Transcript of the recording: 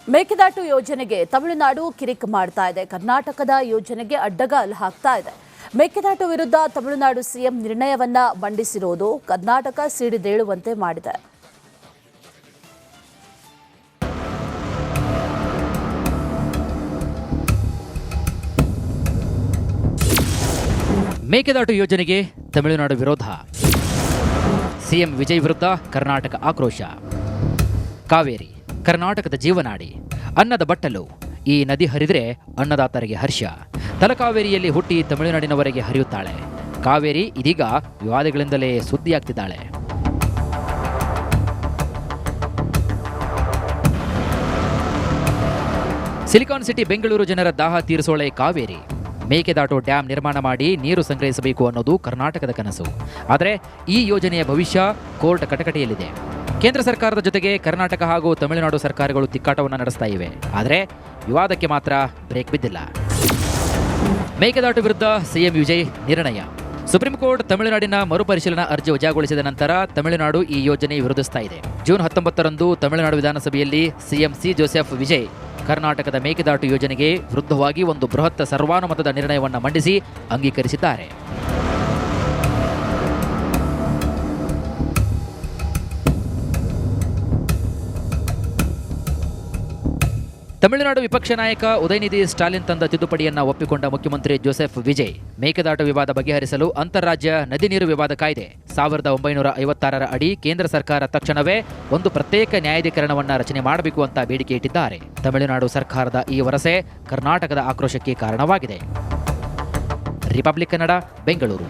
ಮೇಕೆದಾಟು ಯೋಜನೆಗೆ ತಮಿಳುನಾಡು ಕಿರಿಕ್ ಮಾಡ್ತಾ ಇದೆ. ಕರ್ನಾಟಕದ ಯೋಜನೆಗೆ ಅಡ್ಡಗಾಲು ಹಾಕ್ತಾ ಇದೆ. ಮೇಕೆದಾಟು ವಿರುದ್ಧ ತಮಿಳುನಾಡು ಸಿಎಂ ನಿರ್ಣಯವನ್ನ ಮಂಡಿಸಿರೋದು ಕರ್ನಾಟಕ ಸಿಡಿದೇಳುವಂತೆ ಮಾಡಿದೆ. ಮೇಕೆದಾಟು ಯೋಜನೆಗೆ ತಮಿಳುನಾಡು ವಿರೋಧ. ಸಿಎಂ ವಿಜಯ್ ವಿರುದ್ಧ ಕರ್ನಾಟಕ ಆಕ್ರೋಶ. ಕಾವೇರಿ ಕರ್ನಾಟಕದ ಜೀವನಾಡಿ, ಅನ್ನದ ಬಟ್ಟಲು. ಈ ನದಿ ಹರಿದರೆ ಅನ್ನದಾತರಿಗೆ ಹರ್ಷ. ತಲಕಾವೇರಿಯಲ್ಲಿ ಹುಟ್ಟಿ ತಮಿಳುನಾಡಿನವರೆಗೆ ಹರಿಯುತ್ತಾಳೆ ಕಾವೇರಿ. ಇದೀಗ ವಿವಾದಗಳಿಂದಲೇ ಸುದ್ದಿಯಾಗ್ತಿದ್ದಾಳೆ. ಸಿಲಿಕಾನ್ ಸಿಟಿ ಬೆಂಗಳೂರು ಜನರ ದಾಹ ತೀರಿಸೋಳೆ ಕಾವೇರಿ. ಮೇಕೆದಾಟು ಡ್ಯಾಂ ನಿರ್ಮಾಣ ಮಾಡಿ ನೀರು ಸಂಗ್ರಹಿಸಬೇಕು ಅನ್ನೋದು ಕರ್ನಾಟಕದ ಕನಸು. ಆದರೆ ಈ ಯೋಜನೆಯ ಭವಿಷ್ಯ ಕೋರ್ಟ್ ಕಟಕಟೆಯಲ್ಲಿದೆ. ಕೇಂದ್ರ ಸರ್ಕಾರದ ಜೊತೆಗೆ ಕರ್ನಾಟಕ ಹಾಗೂ ತಮಿಳುನಾಡು ಸರ್ಕಾರಗಳು ತಿಕ್ಕಾಟವನ್ನು ನಡೆಸ್ತಾ ಇವೆ. ಆದರೆ ವಿವಾದಕ್ಕೆ ಮಾತ್ರ ಬ್ರೇಕ್ ಬಿದ್ದಿಲ್ಲ. ಮೇಕೆದಾಟು ವಿರುದ್ಧ ಸಿಎಂ ವಿಜಯ್ ನಿರ್ಣಯ. ಸುಪ್ರೀಂ ಕೋರ್ಟ್ ತಮಿಳುನಾಡಿನ ಮರುಪರಿಶೀಲನಾ ಅರ್ಜಿ ವಜಾಗೊಳಿಸಿದ ನಂತರ ತಮಿಳುನಾಡು ಈ ಯೋಜನೆ ವಿರೋಧಿಸ್ತಾ ಇದೆ. ಜೂನ್ 19ರಂದು ತಮಿಳುನಾಡು ವಿಧಾನಸಭೆಯಲ್ಲಿ ಸಿಎಂ ಸಿ ಜೋಸೆಫ್ ವಿಜಯ್ ಕರ್ನಾಟಕದ ಮೇಕೆದಾಟು ಯೋಜನೆಗೆ ವಿರುದ್ಧವಾಗಿ ಒಂದು ಬೃಹತ್ ಸರ್ವಾನುಮತದ ನಿರ್ಣಯವನ್ನು ಮಂಡಿಸಿ ಅಂಗೀಕರಿಸಿದ್ದಾರೆ. ತಮಿಳುನಾಡು ವಿಪಕ್ಷ ನಾಯಕ ಉದಯನಿಧಿ ಸ್ಟಾಲಿನ್ ತಂದ ತಿದ್ದುಪಡಿಯನ್ನ ಒಪ್ಪಿಕೊಂಡ ಮುಖ್ಯಮಂತ್ರಿ ಜೋಸೆಫ್ ವಿಜಯ್ ಮೇಕೆದಾಟು ವಿವಾದ ಬಗೆಹರಿಸಲು ಅಂತಾರಾಜ್ಯ ನದಿ ನೀರು ವಿವಾದ ಕಾಯ್ದೆ 1956ರ ಅಡಿ ಕೇಂದ್ರ ಸರ್ಕಾರ ತಕ್ಷಣವೇ ಒಂದು ಪ್ರತ್ಯೇಕ ನ್ಯಾಯಾಧಿಕರಣವನ್ನ ರಚನೆ ಮಾಡಬೇಕು ಅಂತ ಬೇಡಿಕೆ ಇಟ್ಟಿದ್ದಾರೆ. ತಮಿಳುನಾಡು ಸರ್ಕಾರದ ಈ ವರಸೆ ಕರ್ನಾಟಕದ ಆಕ್ರೋಶಕ್ಕೆ ಕಾರಣವಾಗಿದೆ. ರಿಪಬ್ಲಿಕ್ ಕನ್ನಡ, ಬೆಂಗಳೂರು.